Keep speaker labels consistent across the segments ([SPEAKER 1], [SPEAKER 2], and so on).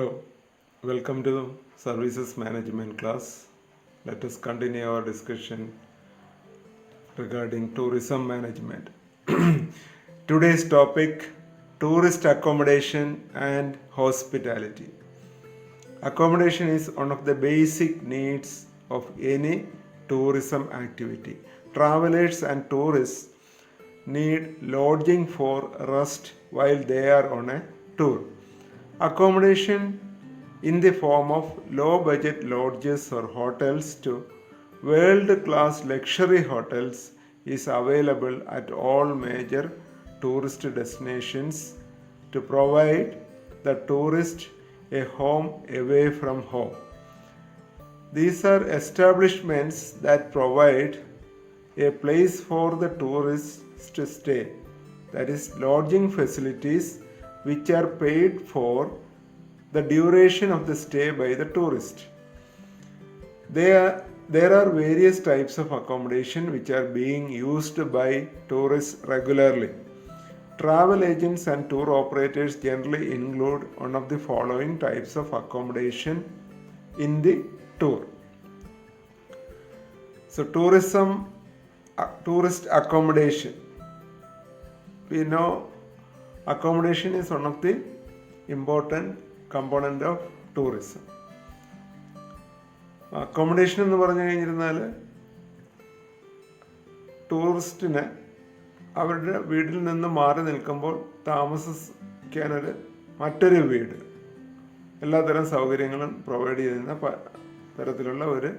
[SPEAKER 1] Hello, welcome to Services Management class. Let us continue our discussion regarding tourism management. Today's topic, tourist accommodation and hospitality. Accommodation is one of the basic needs of any tourism activity. Travelers and tourists need lodging for rest while they are on a tour. Accommodation in the form of low budget lodges or hotels to world class luxury hotels is available at all major tourist destinations to provide the tourist a home away from home. These are establishments that provide a place for the tourists to stay, that is, lodging facilities which are paid for the duration of the stay by the tourist. There are various types of accommodation which are being used by tourists regularly. Travel agents and tour operators generally include one of the following types of accommodation in the tour. So, tourist accommodation. We know accommodation is one of the important component of tourism. Accommodation എന്ന് പറഞ്ഞു കഴിഞ്ഞിരുന്നാൽ ടൂറിസ്റ്റിന് അവരുടെ വീട്ടിൽ നിന്ന് മാറി നിൽക്കുമ്പോൾ താമസിക്കാനൊരു മറ്റൊരു വീട്, എല്ലാത്തരം സൗകര്യങ്ങളും പ്രൊവൈഡ് ചെയ്യുന്ന തരത്തിലുള്ള ഒരു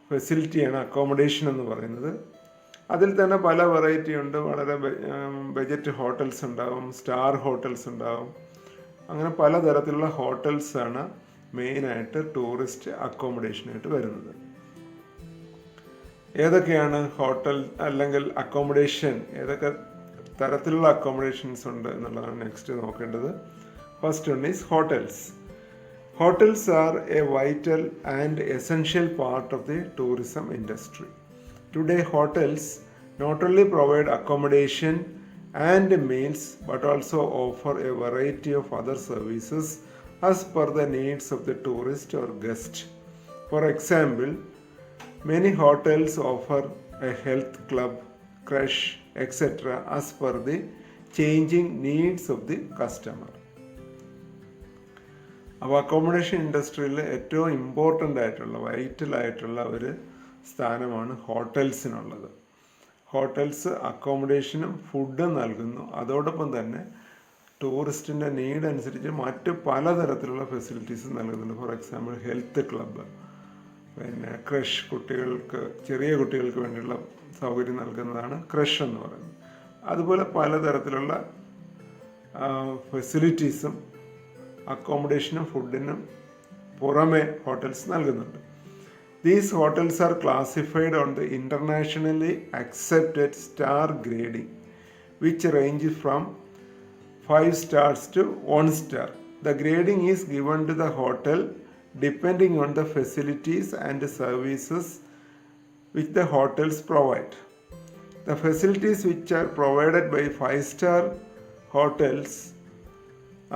[SPEAKER 1] ഫെസിലിറ്റിയാണ് അക്കോമഡേഷൻ എന്ന് പറയുന്നത്. അതിൽ തന്നെ പല വെറൈറ്റി ഉണ്ട്. വളരെ ബജറ്റ് ഹോട്ടൽസ് ഉണ്ടാവും, സ്റ്റാർ ഹോട്ടൽസ് ഉണ്ടാവും. അങ്ങനെ പലതരത്തിലുള്ള ഹോട്ടൽസാണ് മെയിനായിട്ട് ടൂറിസ്റ്റ് അക്കോമഡേഷനായിട്ട് വരുന്നത്. ഏതൊക്കെയാണ് ഹോട്ടൽ അല്ലെങ്കിൽ അക്കോമഡേഷൻ, ഏതൊക്കെ തരത്തിലുള്ള അക്കോമഡേഷൻസ് ഉണ്ട് എന്നുള്ളതാണ് നെക്സ്റ്റ് നോക്കേണ്ടത്. First one is hotels. Hotels are a vital and essential part of the tourism industry. Today, hotels not only provide accommodation and meals but also offer a variety of other services as per the needs of the tourist or guest. For example, many hotels offer a health club, crash, etc. as per the changing needs of the customer. അപ്പോൾ accommodation ഇൻഡസ്ട്രിയിൽ ഏറ്റവും important ആയിട്ടുള്ള വൈറ്റലായിട്ടുള്ള ഒരു സ്ഥാനമാണ് ഹോട്ടൽസിനുള്ളത്. Hotels അക്കോമഡേഷനും ഫുഡും നൽകുന്നു. അതോടൊപ്പം തന്നെ ടൂറിസ്റ്റിൻ്റെ നീഡ് അനുസരിച്ച് മറ്റ് പലതരത്തിലുള്ള ഫെസിലിറ്റീസ് നൽകുന്നുണ്ട്. ഫോർ എക്സാമ്പിൾ ഹെൽത്ത് ക്ലബ്ബ്, പിന്നെ ക്രഷ്, കുട്ടികൾക്ക് ചെറിയ കുട്ടികൾക്ക് വേണ്ടിയുള്ള സൗകര്യം നൽകുന്നതാണ് ക്രഷ് എന്ന് പറയുന്നത്. അതുപോലെ പലതരത്തിലുള്ള ഫെസിലിറ്റീസും അക്കോമഡേഷനും ഫുഡിനും പുറമെ ഹോട്ടൽസ് നൽകുന്നുണ്ട്. These hotels are classified on the internationally accepted star grading, which ranges from 5 stars to 1 star. The grading is given to the hotel depending on the facilities and services which the hotels provide. The facilities which are provided by 5-star hotels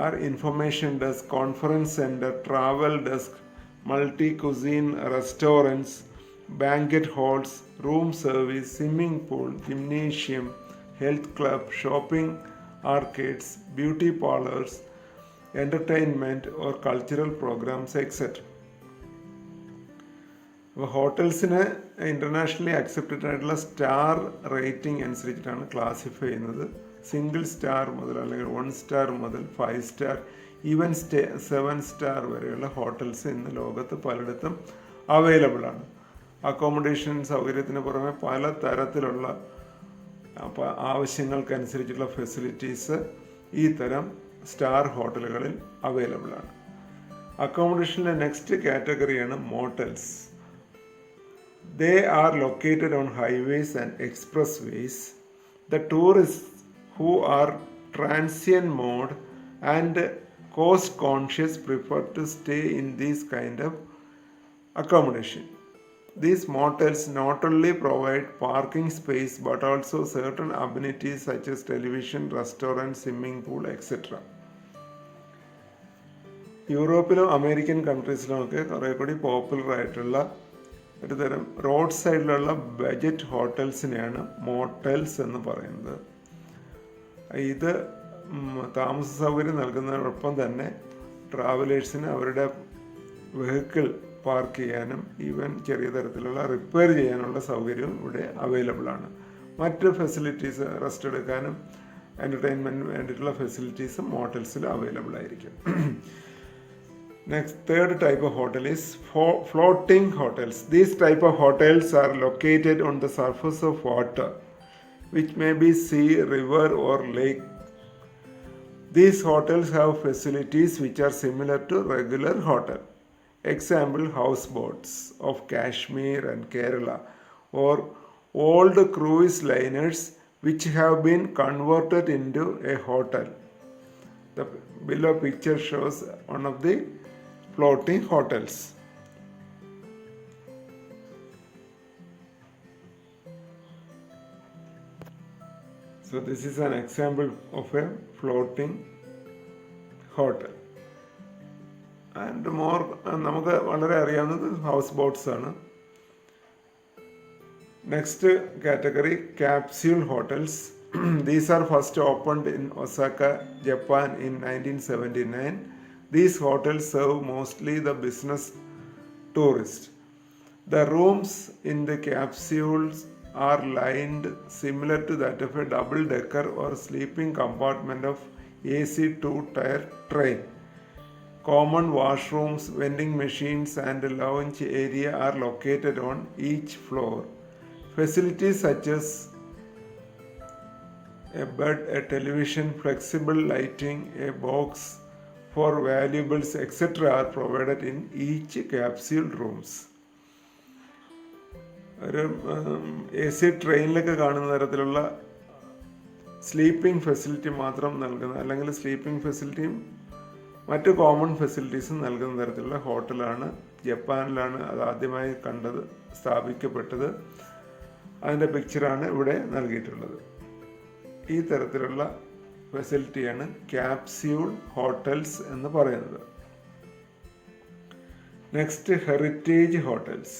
[SPEAKER 1] are information desk, conference center, travel desk, multi-cuisine restaurants, banquet halls, room service, swimming pool, gymnasium, health club, shopping arcades, beauty parlors, entertainment or cultural programs, etc. അപ്പോൾ ഹോട്ടൽസിന് internationally accepted ആയിട്ടുള്ള star rating അനുസരിച്ചിട്ടാണ് classify ചെയ്യുന്നത്. Single star മുതൽ അല്ലെങ്കിൽ 1 star മുതൽ 5 star even 7 star വരെയുള്ള hotels ഇന്ന് ലോകത്ത് പലയിടത്തും അവൈലബിൾ ആണ്. അക്കോമഡേഷൻ സൗകര്യത്തിന് പുറമെ പല തരത്തിലുള്ള ആവശ്യങ്ങൾക്കനുസരിച്ചുള്ള ഫെസിലിറ്റീസ് ഈ തരം സ്റ്റാർ ഹോട്ടലുകളിൽ അവൈലബിൾ ആണ്. അക്കോമഡേഷനിലെ നെക്സ്റ്റ് കാറ്റഗറിയാണ് motels. They are located on highways and expressways. The tourists who are transient mode and cost conscious prefer to stay in this kind of accommodation. These motels not only provide parking space but also certain amenities such as television, restaurant, swimming pool, etc. യൂറോപ്പിലും American കൺട്രീസിലുമൊക്കെ കുറേ കൂടി പോപ്പുലറായിട്ടുള്ള ഒരു തരം road സൈഡിലുള്ള budget ഹോട്ടൽസിനെയാണ് mortals എന്ന് പറയുന്നത്. ഇത് താമസ സൗകര്യം നൽകുന്നതിനോടൊപ്പം തന്നെ ട്രാവലേഴ്സിന് അവരുടെ വെഹിക്കിൾ പാർക്ക് ചെയ്യാനും ഈവൻ ചെറിയ തരത്തിലുള്ള റിപ്പയർ ചെയ്യാനുള്ള സൗകര്യവും ഇവിടെ അവൈലബിൾ ആണ്. മറ്റ് ഫെസിലിറ്റീസ്, റെസ്റ്റ് എടുക്കാനും എൻ്റർടൈൻമെൻറ്റിന് വേണ്ടിയിട്ടുള്ള ഫെസിലിറ്റീസും മോട്ടൽസിൽ അവൈലബിൾ ആയിരിക്കും. Next, third type of hotel is floating hotels. These type of hotels are located on the surface of water, which may be sea, river or lake. These hotels have facilities which are similar to regular hotel. Example, houseboats of Kashmir and Kerala, or old cruise liners which have been converted into a hotel. The below picture shows one of the floating hotels. So this is an example of a floating hotel. And more നമുക്ക് വളരെ അറിയാവുന്നത് house boats ആണ്. Next category capsule hotels. These are first opened in Osaka, Japan in 1979. These hotels serve mostly the business tourist. The rooms in the capsules are lined similar to that of a double-decker or sleeping compartment of AC two-tier train. Common washrooms, vending machines and lounge area are located on each floor. Facilities such as a bed, a television, flexible lighting, a box for valuables, etc. are provided in each capsule rooms. ഒരു AC ട്രെയിനിലൊക്കെ കാണുന്ന തരത്തിലുള്ള sleeping facility മാത്രം നൽകുന്ന, അല്ലെങ്കിൽ sleeping ഫെസിലിറ്റിയും മറ്റ് common ഫെസിലിറ്റീസും നൽകുന്ന തരത്തിലുള്ള ഹോട്ടലാണ്. ജപ്പാനിലാണ് അത് ആദ്യമായി സ്ഥാപിക്കപ്പെട്ടത്. അതിൻ്റെ പിക്ചറാണ് ഇവിടെ നൽകിയിട്ടുള്ളത്. ഈ തരത്തിലുള്ള ഫെസിലിറ്റിയാണ് ക്യാപ്സ്യൂൾ ഹോട്ടൽസ് എന്ന് പറയുന്നത്. Next, heritage hotels.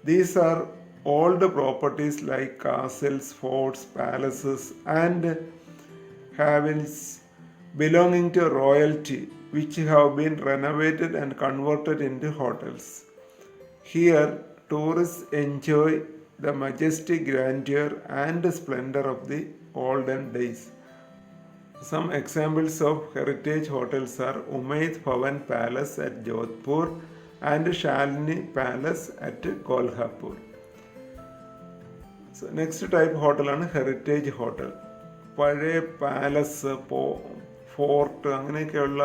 [SPEAKER 1] These are old properties like castles, forts, palaces and havens belonging to royalty which have been renovated and converted into hotels. Here, tourists enjoy the majestic grandeur and splendor of the olden days. Some examples of heritage hotels are Umaid Bhawan Palace at Jodhpur and Shalini Palace at Kolhapur. So, next type hotel ആണ് heritage hotel. പഴയ palace, fort, അങ്ങനെയൊക്കെയുള്ള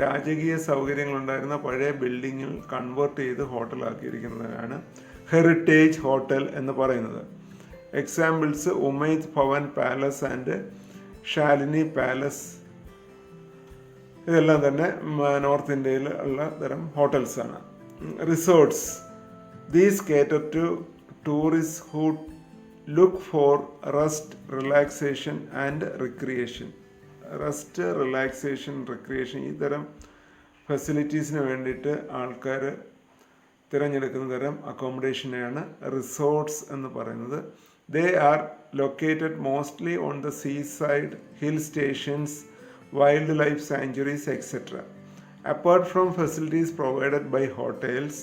[SPEAKER 1] രാജകീയ സൗകര്യങ്ങളുണ്ടായിരുന്ന പഴയ ബിൽഡിങ്ങിൽ convert ചെയ്ത് ഹോട്ടലാക്കിയിരിക്കുന്നതിനാണ് heritage hotel എന്ന് പറയുന്നത്. Examples Umaid Bhawan palace and Shalini palace. ഇതെല്ലാം തന്നെ നോർത്ത് ഇന്ത്യയിൽ ഉള്ള തരം ഹോട്ടൽസാണ്. Resorts. These cater to tourist who look for rest, relaxation and recreation. Rest, relaxation, recreation, ഈ തരം ഫെസിലിറ്റീസിന് വേണ്ടിയിട്ട് ആൾക്കാർ തിരഞ്ഞെടുക്കുന്ന തരം അക്കോമഡേഷനെയാണ് റിസോർട്ട്സ് എന്ന് പറയുന്നത്. They are located mostly on the seaside, hill stations, wildlife sanctuaries, etcetera. Apart from facilities provided by hotels,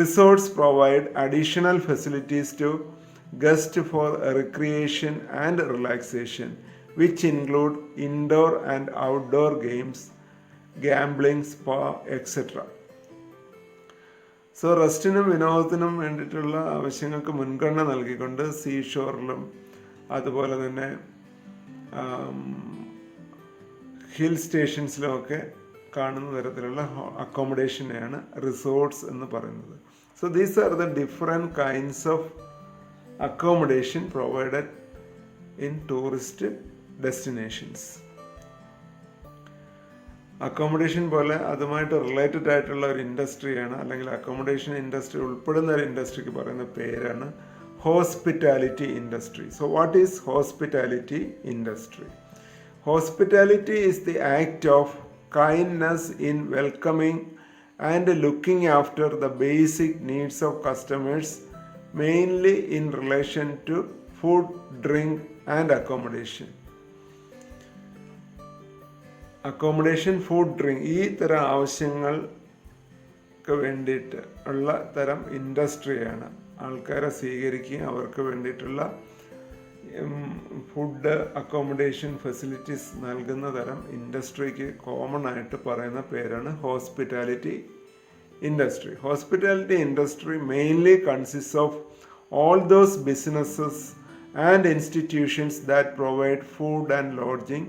[SPEAKER 1] resorts provide additional facilities to guests for recreation and relaxation, which include indoor and outdoor games, gambling, spa, etc. So റെസ്റ്റിനും വിനോദത്തിനും വേണ്ടിയിട്ടുള്ള ആവശ്യങ്ങൾക്ക് മുൻഗണന നൽകിക്കൊണ്ട് സീഷോറിലും അതുപോലെ തന്നെ hill സ്റ്റേഷൻസിലുമൊക്കെ കാണുന്ന തരത്തിലുള്ള അക്കോമഡേഷനെയാണ് റിസോർട്ട്സ് എന്ന് പറയുന്നത്. So these are the different kinds of accommodation provided in tourist destinations. Accommodation പോലെ അതുമായിട്ട് റിലേറ്റഡ് ആയിട്ടുള്ള ഒരു ഇൻഡസ്ട്രിയാണ്, അല്ലെങ്കിൽ അക്കോമഡേഷൻ ഇൻഡസ്ട്രി ഉൾപ്പെടുന്ന ഒരു ഇൻഡസ്ട്രിക്ക് പറയുന്ന പേരാണ് hospitality industry. So what is hospitality industry? Hospitality is the act of kindness in welcoming and looking after the basic needs of customers, mainly in relation to food, drink, and accommodation. Accommodation, food, drink ഈ തരം ആവശ്യങ്ങൾക്ക് വേണ്ടിയിട്ട് ഉള്ള തരം ഇൻഡസ്ട്രിയാണ്. ആൾക്കാരെ സ്വീകരിക്കുകയും അവർക്ക് വേണ്ടിയിട്ടുള്ള ഫുഡ്, അക്കോമഡേഷൻ ഫെസിലിറ്റീസ് നൽകുന്ന തരം ഇൻഡസ്ട്രിക്ക് കോമൺ ആയിട്ട് പറയുന്ന പേരാണ് hospitality industry. Hospitality industry mainly consist of all those businesses and institutions that provide food and lodging,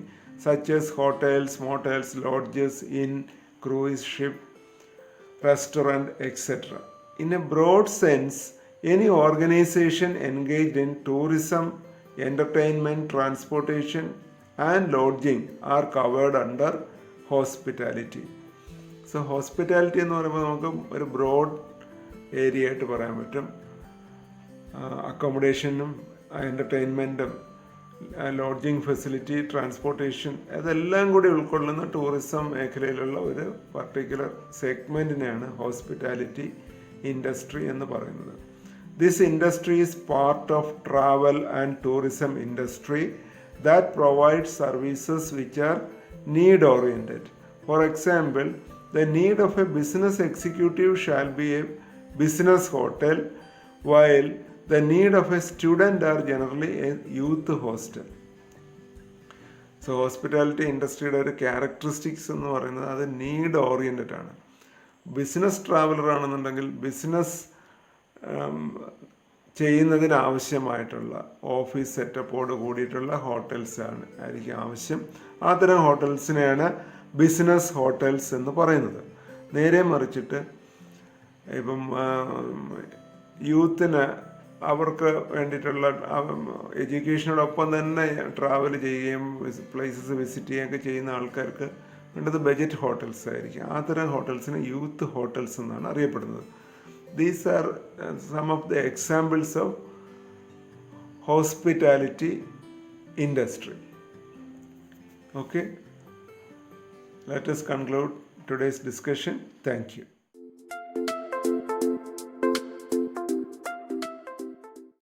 [SPEAKER 1] such as hotels, motels, lodges, inn, cruise ship, restaurant, etc. In a broad sense, any organization engaged in tourism, entertainment, transportation, and lodging are covered under hospitality. So hospitality എന്ന് പറയുമ്പോൾ നമുക്ക് ഒരു broad area ആയിട്ട് പറയാൻ പറ്റും. അക്കോമഡേഷനും എൻ്റർടൈൻമെൻറ്റും lodging facility, transportation, അതെല്ലാം കൂടി ഉൾക്കൊള്ളുന്ന ടൂറിസം മേഖലയിലുള്ള ഒരു പർട്ടിക്കുലർ സെഗ്മെൻറ്റിനെയാണ് ഹോസ്പിറ്റാലിറ്റി ഇൻഡസ്ട്രി എന്ന് പറയുന്നത്. This industry is part of travel and tourism industry that provide services which are need oriented. For example, the need of a business executive shall be a business hotel, while the need of a student are generally a youth hostel. So hospitality ഇൻഡസ്ട്രിയുടെ ഒരു characteristics എന്ന് പറയുന്നത് അത് need oriented ആണ്. Business traveller ആണെന്നുണ്ടെങ്കിൽ business ചെയ്യുന്നതിനാവശ്യമായിട്ടുള്ള office സെറ്റപ്പോട് കൂടിയിട്ടുള്ള ഹോട്ടൽസ് ആയിരിക്കും ആവശ്യം. അത്തരം ഹോട്ടൽസിനെയാണ് ബിസിനസ് ഹോട്ടൽസ് എന്ന് പറയുന്നത്. നേരെ മറിച്ചിട്ട് ഇപ്പം യൂത്തിന് അവർക്ക് വേണ്ടിയിട്ടുള്ള എഡ്യൂക്കേഷനോടൊപ്പം തന്നെ ട്രാവൽ ചെയ്യുകയും പ്ലേസസ് വിസിറ്റ് ചെയ്യുകയൊക്കെ ചെയ്യുന്ന ആൾക്കാർക്ക് വേണ്ടത് ബജറ്റ് ഹോട്ടൽസ് ആയിരിക്കും. അത്തരം ഹോട്ടൽസിന് യൂത്ത് ഹോട്ടൽസ് എന്നാണ് അറിയപ്പെടുന്നത്. These are some of the examples of hospitality industry. Okay, let us conclude today's discussion. Thank you.